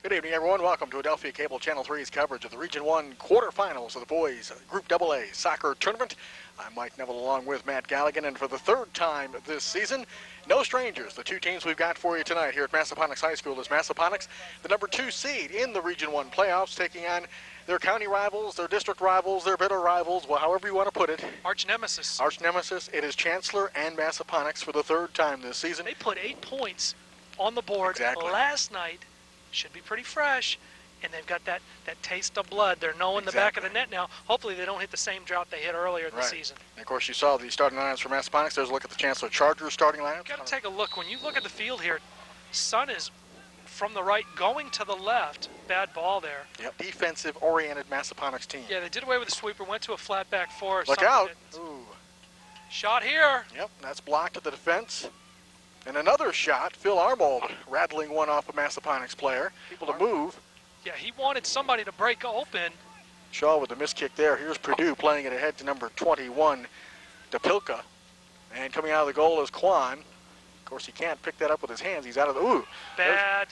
Good evening, everyone. Welcome to Adelphia Cable Channel 3's coverage of the Region 1 quarterfinals of the boys Group AA soccer tournament. I'm Mike Neville along with Matt Galligan, and for the third time this season, no strangers. The two teams we've got for you tonight here at Massaponax High School is Massaponax, the number 2 seed in the Region 1 playoffs, taking on their county rivals, their district rivals, their bitter rivals, well, however you want to put it. Arch nemesis. Arch nemesis. It is Chancellor and Massaponax for the third time this season. They put 8 points on the board last night. Should be pretty fresh, and they've got that taste of blood. They're knowing the back of the net now. Hopefully they don't hit the same drought they hit earlier in the season. And of course, you saw the starting lineups for Massaponax. There's a look at the Chancellor Chargers starting lineup. You've got to take a look. When you look at the field here, Sun is from the right going to the left. Bad ball there. Yep, defensive-oriented Massaponax team. Yeah, they did away with the sweeper, went to a flat back four. Look out. Ooh. Shot here. Yep, that's blocked at the defense. And another shot, Phil Armold rattling one off a Massaponax player. People to move. Yeah, he wanted somebody to break open. Shaw with the miss kick there. Here's Purdue playing it ahead to number 21, DePilka. And coming out of the goal is Kwan. Of course, he can't pick that up with his hands. He's out of the, ooh. Bad.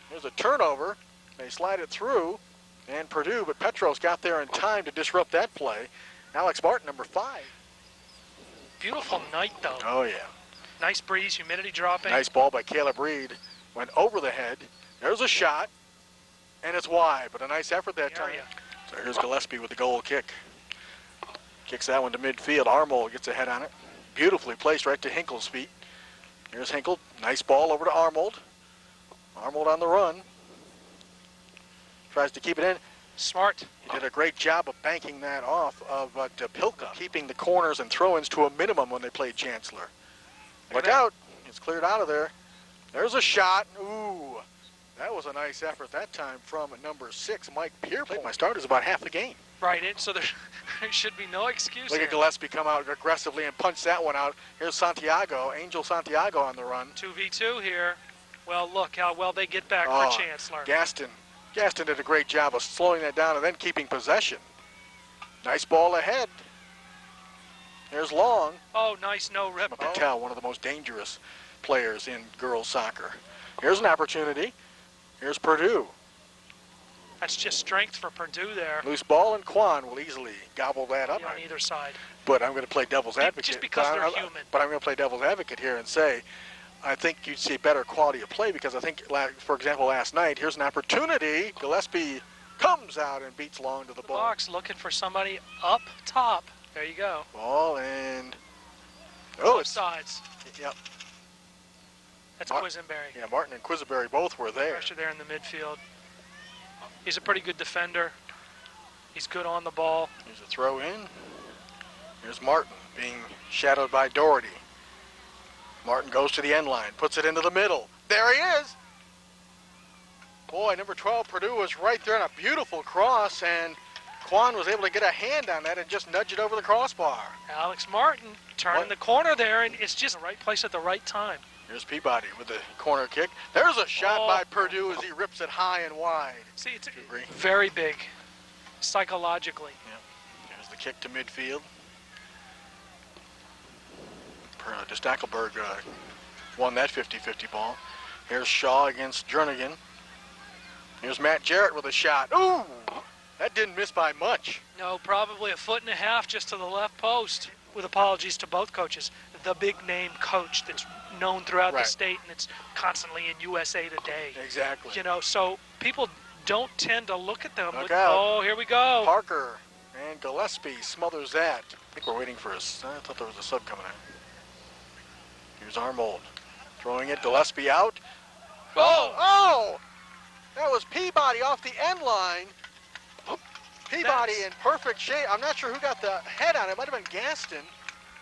There's a turnover. They slide it through. And Purdue, but Petros got there in time to disrupt that play. Alex Martin, number 5. Beautiful night, though. Oh, yeah. Nice breeze, humidity dropping. Nice ball by Caleb Reed. Went over the head. There's a shot, and it's wide, but a nice effort that time. So here's Gillespie with the goal kick. Kicks that one to midfield. Armold gets a head on it. Beautifully placed right to Hinkle's feet. Here's Hinkle. Nice ball over to Armold. Armold on the run. Tries to keep it in. Smart. He did a great job of banking that off of DePilka, keeping the corners and throw-ins to a minimum when they played Chancellor. Look out. It's cleared out of there. There's a shot. Ooh. That was a nice effort that time from number 6, Mike Pierpont. My start is about half the game. Right, so there should be no excuse. Look at Gillespie come out aggressively and punch that one out. Here's Santiago, Angel Santiago on the run. 2v2 here. Well, look how well they get back for Chancellor. Gaston did a great job of slowing that down and then keeping possession. Nice ball ahead. There's Long. Oh, nice no rip. Patel, one of the most dangerous players in girls soccer. Here's an opportunity. Here's Purdue. That's just strength for Purdue there. Loose ball, and Kwan will easily gobble that up. On either side. But I'm going to play devil's advocate. Just because they're human. But I'm going to play devil's advocate here and say, I think you'd see better quality of play because I think, for example, last night, here's an opportunity. Gillespie comes out and beats Long to the ball. Box looking for somebody up top. There you go. Ball and both sides. Yep. That's Quisenberry. Yeah, Martin and Quisenberry both were there. Pressure there in the midfield. He's a pretty good defender. He's good on the ball. Here's a throw in. Here's Martin being shadowed by Doherty. Martin goes to the end line, puts it into the middle. There he is. Boy, number 12, Purdue was right there on a beautiful cross, and Kwan was able to get a hand on that and just nudge it over the crossbar. Alex Martin turning the corner there, and it's just the right place at the right time. Here's Peabody with the corner kick. There's a shot by Purdue as he rips it high and wide. See, it's very big, psychologically. Yeah. Here's the kick to midfield. De Stackelberg won that 50-50 ball. Here's Shaw against Jernigan. Here's Matt Jarrett with a shot. Ooh! That didn't miss by much. No, probably 1.5 feet just to the left post. With apologies to both coaches, the big name coach that's known throughout the state and it's constantly in USA Today. Exactly. You know, so people don't tend to look at them. Look out. Oh, here we go. Parker and Gillespie smothers that. I think we're waiting for I thought there was a sub coming in. Here's Armold throwing it. Gillespie out. Oh! That was Peabody off the end line. Peabody in perfect shape. I'm not sure who got the head on it. It might have been Gaston.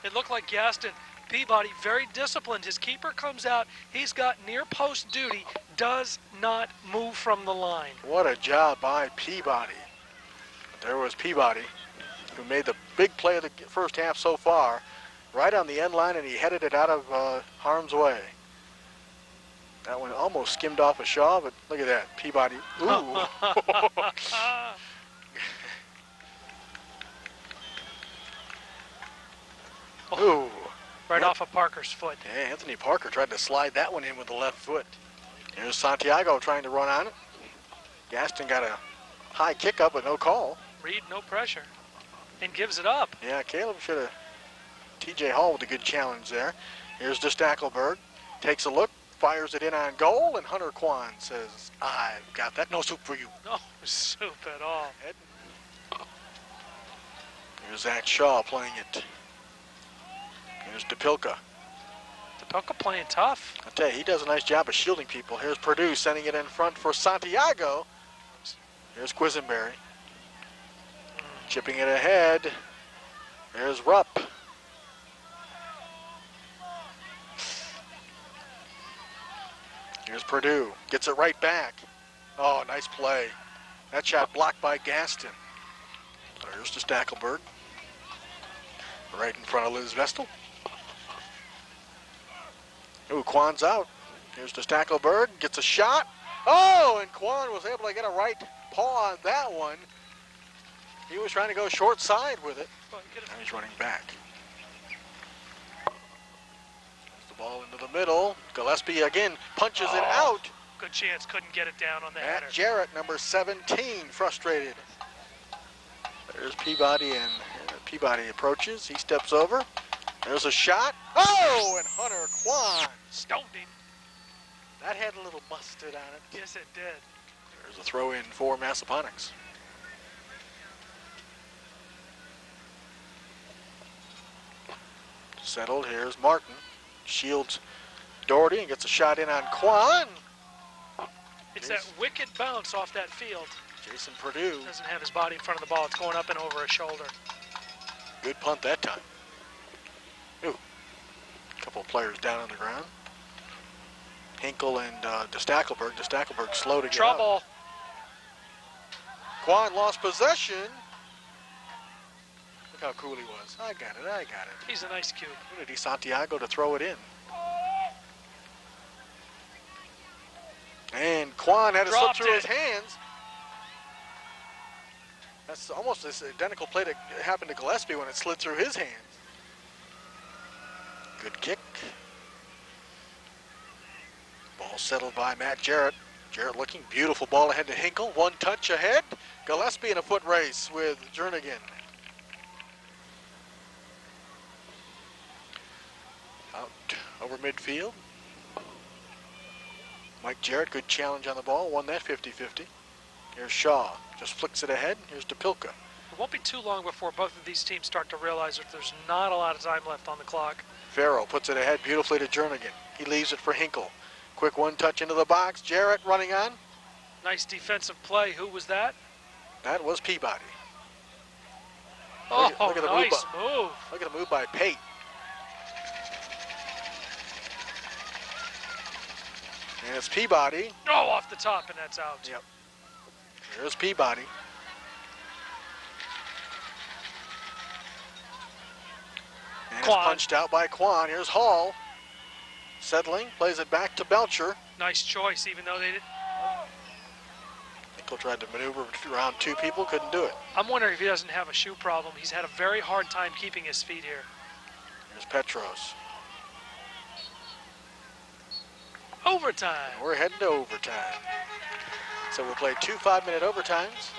It looked like Gaston. Peabody, very disciplined. His keeper comes out. He's got near post duty. Does not move from the line. What a job by Peabody. There was Peabody, who made the big play of the first half so far, right on the end line, and he headed it out of harm's way. That one almost skimmed off of Shaw, but look at that. Peabody. Ooh. Ooh. Right off of Parker's foot. Yeah, Anthony Parker tried to slide that one in with the left foot. Here's Santiago trying to run on it. Gaston got a high kick up, but no call. Reed, no pressure, and gives it up. Yeah, Caleb should have. TJ Hall with a good challenge there. Here's De Stackelberg. Takes a look, fires it in on goal, and Hunter Kwan says, I've got that. No soup for you. No soup at all. Here's Zach Shaw playing it. Here's DePilka. DePilka playing tough. I tell you, he does a nice job of shielding people. Here's Purdue sending it in front for Santiago. Here's Quisenberry. Chipping it ahead. There's Rupp. Here's Purdue. Gets it right back. Oh, nice play. That shot blocked by Gaston. Here's De Stackelberg. Right in front of Liz Vestal. Ooh, Kwan's out. Here's De Stackelberg. Gets a shot. Oh, and Kwan was able to get a right paw on that one. He was trying to go short side with it. Now he's running back. The ball into the middle. Gillespie again punches it out. Good chance, couldn't get it down on the header. Matt Jarrett, number 17, frustrated. There's Peabody, and Peabody approaches. He steps over. There's a shot. Oh, and Hunter Kwan stoned him. That had a little mustard on it. Yes, it did. There's a throw in for Massaponax. Settled. Here's Martin. Shields Doherty and gets a shot in on Kwan. It's that wicked bounce off that field. Jason Purdue doesn't have his body in front of the ball. It's going up and over his shoulder. Good punt that time. Ooh. A couple of players down on the ground. Hinkle and De Stackelberg. De Stackelberg slow to get Trouble. up. Kwan lost possession. Look how cool he was. I got it, I got it. He's a nice cube. Opportunity Santiago to throw it in. And Kwan had to slip through his hands. That's almost this identical play that happened to Gillespie when it slid through his hands. Good kick. Ball settled by Matt Jarrett. Jarrett looking beautiful ball ahead to Hinkle. One touch ahead. Gillespie in a foot race with Jernigan. Out over midfield. Mike Jarrett, good challenge on the ball. Won that 50-50. Here's Shaw. Just flicks it ahead. Here's DePilka. It won't be too long before both of these teams start to realize that there's not a lot of time left on the clock. Farrell puts it ahead beautifully to Jernigan. He leaves it for Hinkle. Quick one touch into the box. Jarrett running on. Nice defensive play. Who was that? That was Peabody. Oh, look at the nice move. Look at the move by Pate. And it's Peabody. Oh, off the top, and that's out. Yep. There's Peabody. And it's punched out by Kwan. Here's Hall. Settling, plays it back to Belcher. Nice choice, even though they didn't. Hinkle tried to maneuver around two people, couldn't do it. I'm wondering if he doesn't have a shoe problem. He's had a very hard time keeping his feet here. Here's Petros. Overtime. We're heading to overtime. So we'll play 2 5-minute overtimes.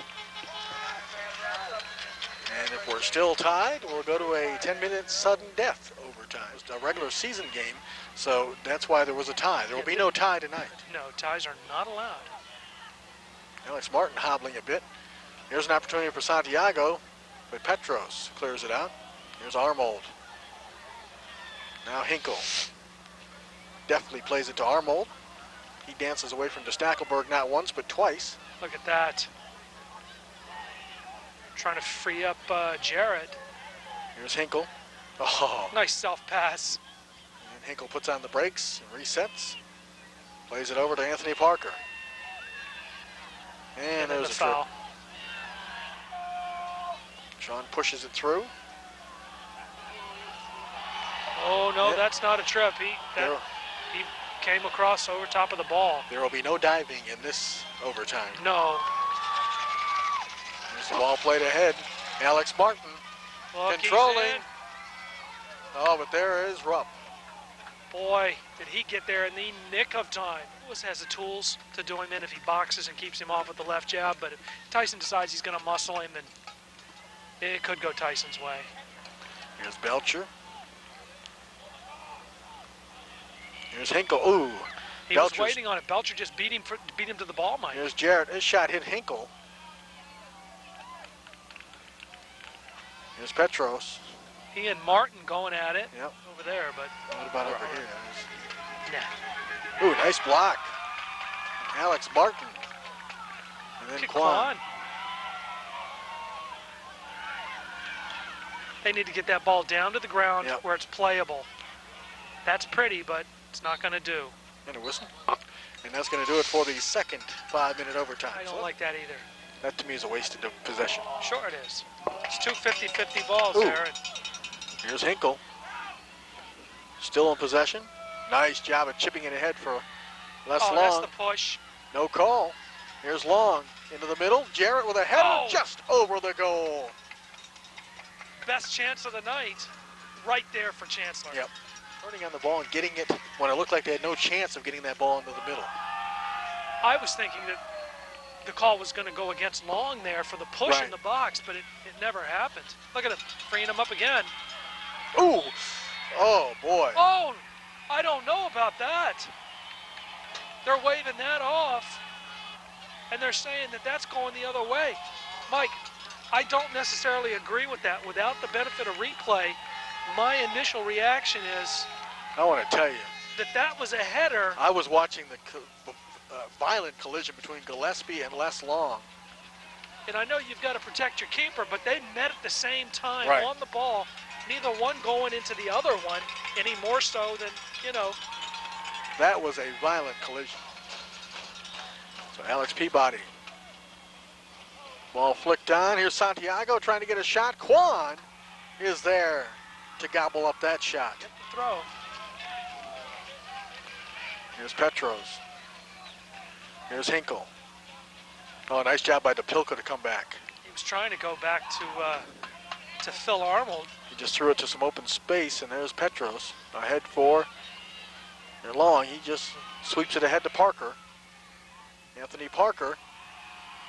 And if we're still tied, we'll go to a 10-minute sudden death overtime. It's a regular season game, so that's why there was a tie. There will be no tie tonight. No, ties are not allowed. Alex Martin hobbling a bit. Here's an opportunity for Santiago, but Petros clears it out. Here's Armold. Now Hinkle. Deftly plays it to Armold. He dances away from De Stackelberg not once, but twice. Look at that. Trying to free up Jarrett. Here's Hinkle. Oh. Nice self-pass. And Hinkle puts on the brakes and resets. Plays it over to Anthony Parker. And there's a foul. Sean pushes it through. Oh, no, that's not a trip. He came across over top of the ball. There will be no diving in this overtime. No. There's the ball played ahead. Alex Martin controlling. Oh, but there is Rupp. Boy, did he get there in the nick of time. Lewis has the tools to do him in if he boxes and keeps him off with the left jab, but if Tyson decides he's going to muscle him, then it could go Tyson's way. Here's Belcher. Here's Hinkle. Ooh. He was waiting on it. Belcher just beat him to the ball, Mike. Here's Jarrett. His shot hit Hinkle. Here's Petros. He and Martin going at it. Yep. Over there, but what about over here? Nah. Ooh, nice block. Alex Martin. And then Quan. They need to get that ball down to the ground where it's playable. That's pretty, but it's not going to do. And a whistle. And that's going to do it for the second 5-minute overtime. I don't like that either. That to me is a wasted possession. Sure it is. It's two 50-50 balls there. Here's Hinkle. Still in possession. Nice job of chipping it ahead for Les Long. That's the push. No call. Here's Long into the middle. Jarrett with a header just over the goal. Best chance of the night right there for Chancellor. Yep. Turning on the ball and getting it when it looked like they had no chance of getting that ball into the middle. I was thinking that the call was going to go against Long there for the push in the box, but it never happened. Look at him, freeing him up again. Ooh! Oh, boy. Oh, I don't know about that. They're waving that off, and they're saying that that's going the other way. Mike, I don't necessarily agree with that. Without the benefit of replay, my initial reaction is... I want to tell you. That was a header. I was watching the violent collision between Gillespie and Les Long. And I know you've got to protect your keeper, but they met at the same time on the ball. Neither one going into the other one any more so than, you know. That was a violent collision. So Alex Peabody. Ball flicked on. Here's Santiago trying to get a shot. Quan is there to gobble up that shot. Get the throw. Here's Petros. Here's Hinkle. Oh, nice job by DePilko to come back. He was trying to go back to Phil Arnold. He just threw it to some open space, and there's Petros ahead for Long. He just sweeps it ahead to Parker. Anthony Parker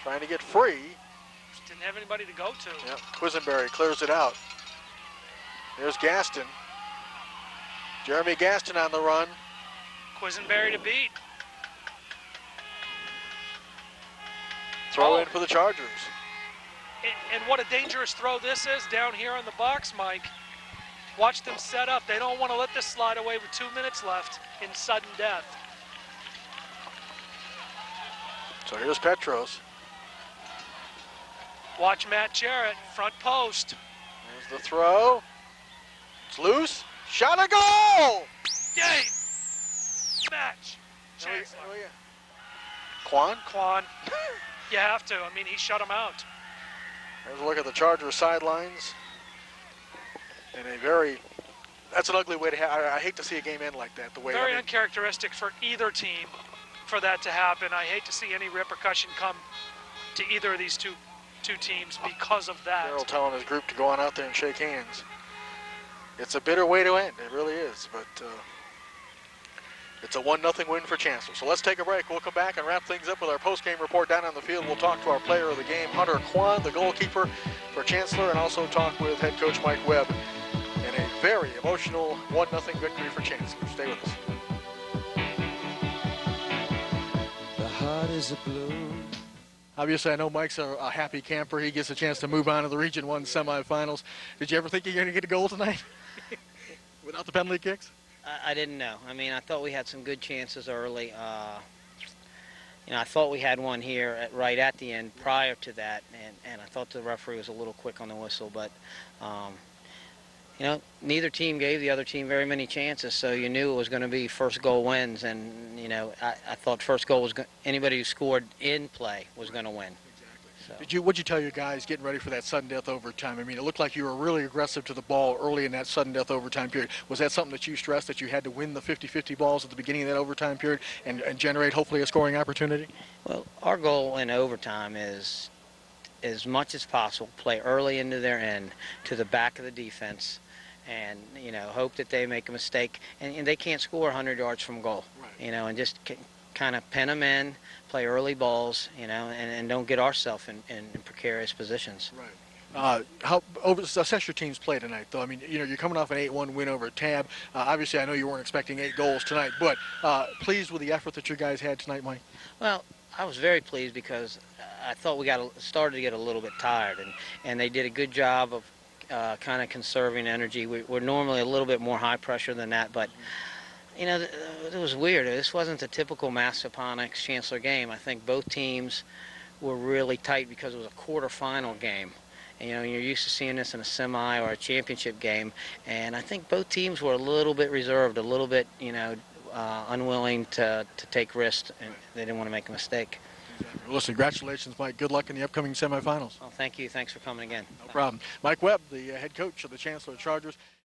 trying to get free. Just didn't have anybody to go to. Yep. Quisenberry clears it out. There's Gaston. Jeremy Gaston on the run. Quisenberry to beat. Throw in for the Chargers. And what a dangerous throw this is down here on the box, Mike. Watch them set up. They don't want to let this slide away with 2 minutes left in sudden death. So here's Petros. Watch Matt Jarrett, front post. There's the throw. It's loose. Shot a goal! Game! Match. Chancellor. Quan? Quan. You have to. I mean, he shut him out. There's a look at the Chargers sidelines. And that's an ugly way to have, I hate to see a game end like that. Very uncharacteristic for either team for that to happen. I hate to see any repercussion come to either of these two teams because of that. Darryl telling his group to go on out there and shake hands. It's a bitter way to end. It really is. But it's a 1-0 win for Chancellor. So let's take a break. We'll come back and wrap things up with our post-game report down on the field. We'll talk to our player of the game, Hunter Quan, the goalkeeper for Chancellor, and also talk with head coach Mike Webb in a very emotional 1-0 victory for Chancellor. Stay with us. The heart is a blue. Obviously, I know Mike's a happy camper. He gets a chance to move on to the Region 1 semifinals. Did you ever think you were going to get a goal tonight without the penalty kicks? I didn't know. I mean, I thought we had some good chances early. I thought we had one here right at the end prior to that, and I thought the referee was a little quick on the whistle. But, neither team gave the other team very many chances, so you knew it was going to be first goal wins. And, I thought first goal was anybody who scored in play was going to win. What'd you tell your guys getting ready for that sudden death overtime? I mean, it looked like you were really aggressive to the ball early in that sudden death overtime period. Was that something that you stressed, that you had to win the 50-50 balls at the beginning of that overtime period and generate hopefully a scoring opportunity? Well, our goal in overtime is, as much as possible, play early into their end to the back of the defense and hope that they make a mistake, and they can't score 100 yards from goal, right. And just kind of pin them in, play early balls, and don't get ourselves in precarious positions. Right. Assess your team's play tonight, though. I mean, you're coming off an 8-1 win over Tab. Obviously, I know you weren't expecting 8 goals tonight, but pleased with the effort that your guys had tonight, Mike? Well, I was very pleased because I thought we started to get a little bit tired, and they did a good job of kind of conserving energy. We're normally a little bit more high pressure than that, but it was weird. This wasn't the typical Massaponax Chancellor game. I think both teams were really tight because it was a quarterfinal game. And, you're used to seeing this in a semi or a championship game, and I think both teams were a little bit reserved, a little bit, unwilling to take risks, and they didn't want to make a mistake. Exactly. Well, listen, congratulations, Mike. Good luck in the upcoming semifinals. Well, thank you. Thanks for coming again. No problem. Mike Webb, the head coach of the Chancellor Chargers.